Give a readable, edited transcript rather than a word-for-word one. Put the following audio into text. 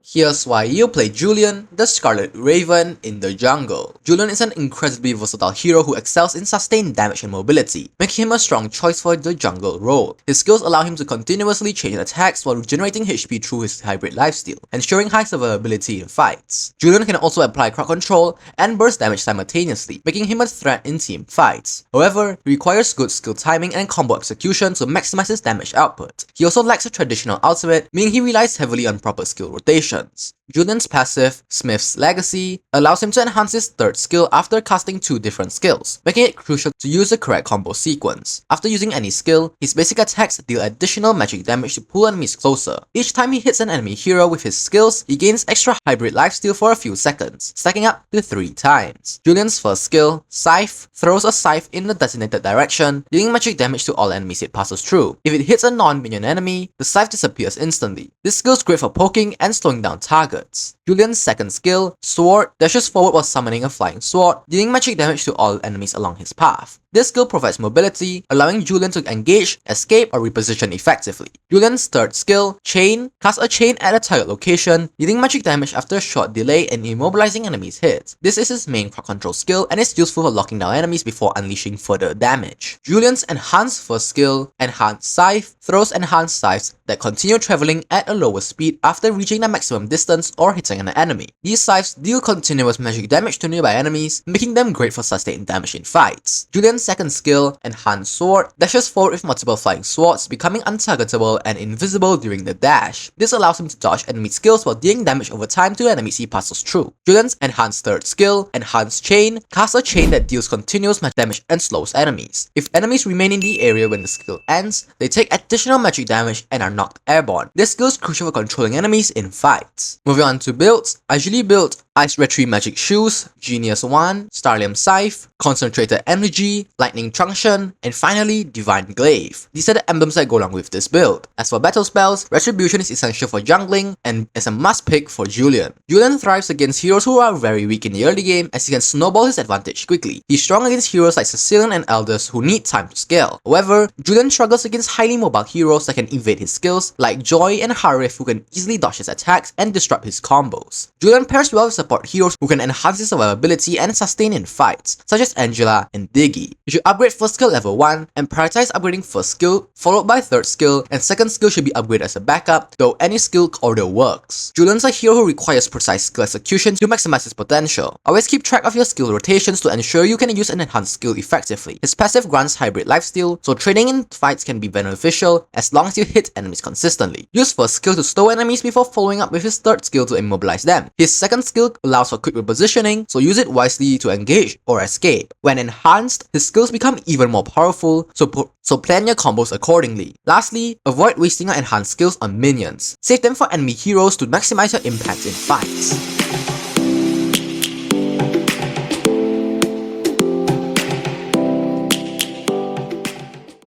Here's why you play Julian, the Scarlet Raven, in the jungle. Julian is an incredibly versatile hero who excels in sustained damage and mobility, making him a strong choice for the jungle role. His skills allow him to continuously change attacks while regenerating HP through his hybrid lifesteal, ensuring high survivability in fights. Julian can also apply crowd control and burst damage simultaneously, making him a threat in team fights. However, he requires good skill timing and combo execution to maximize his damage output. He also lacks a traditional ultimate, meaning he relies heavily on proper skill rotation. Julian's passive, Smith's Legacy, allows him to enhance his third skill after casting two different skills, making it crucial to use the correct combo sequence. After using any skill, his basic attacks deal additional magic damage to pull enemies closer. Each time he hits an enemy hero with his skills, he gains extra hybrid lifesteal for a few seconds, stacking up to 3 times. Julian's first skill, Scythe, throws a scythe in the designated direction, dealing magic damage to all enemies it passes through. If it hits a non-minion enemy, the scythe disappears instantly. This skill is great for poking and slowing down targets. Julian's second skill, Sword, dashes forward while summoning a flying sword, dealing magic damage to all enemies along his path. This skill provides mobility, allowing Julian to engage, escape, or reposition effectively. Julian's third skill, Chain, casts a chain at a target location, dealing magic damage after a short delay and immobilizing enemies' hits. This is his main crowd control skill and is useful for locking down enemies before unleashing further damage. Julian's enhanced first skill, Enhanced Scythe, throws enhanced scythes that continue traveling at a lower speed after reaching the maximum distance or hitting an enemy. These scythes deal continuous magic damage to nearby enemies, making them great for sustained damage in fights. Julian's second skill, Enhanced Sword, dashes forward with multiple flying swords, becoming untargetable and invisible during the dash. This allows him to dodge enemy skills while dealing damage over time to enemies he passes through. Julian's enhanced third skill, Enhanced Chain, casts a chain that deals continuous magic damage and slows enemies. If enemies remain in the area when the skill ends, they take additional magic damage and are knocked airborne. This skill is crucial for controlling enemies in fights. Moving on to builds, I usually built Ice Retreat Magic Shoes, Genius Wand, Starlium Scythe, Concentrated Energy, Lightning Truncheon, and finally Divine Glaive. These are the emblems that go along with this build. As for battle spells, Retribution is essential for jungling and is a must pick for Julian. Julian thrives against heroes who are very weak in the early game as he can snowball his advantage quickly. He's strong against heroes like Sicilian and Elders who need time to scale. However, Julian struggles against highly mobile heroes that can evade his skills like Joy and Harif who can easily dodge his attacks and disrupt his combos. Julian pairs well with support heroes who can enhance his survivability and sustain in fights, such as Angela and Diggy. You should upgrade first skill level 1 and prioritize upgrading first skill, followed by third skill, and second skill should be upgraded as a backup, though any skill order works. Julian's a hero who requires precise skill execution to maximize his potential. Always keep track of your skill rotations to ensure you can use an enhanced skill effectively. His passive grants hybrid lifesteal, so trading in fights can be beneficial as long as you hit enemies consistently. Use first skill to slow enemies before following up with his third skill to immobilize them. His second skill allows for quick repositioning, so use it wisely to engage or escape. When enhanced, his skills become even more powerful, so plan your combos accordingly. Lastly, avoid wasting your enhanced skills on minions. Save them for enemy heroes to maximize your impact in fights.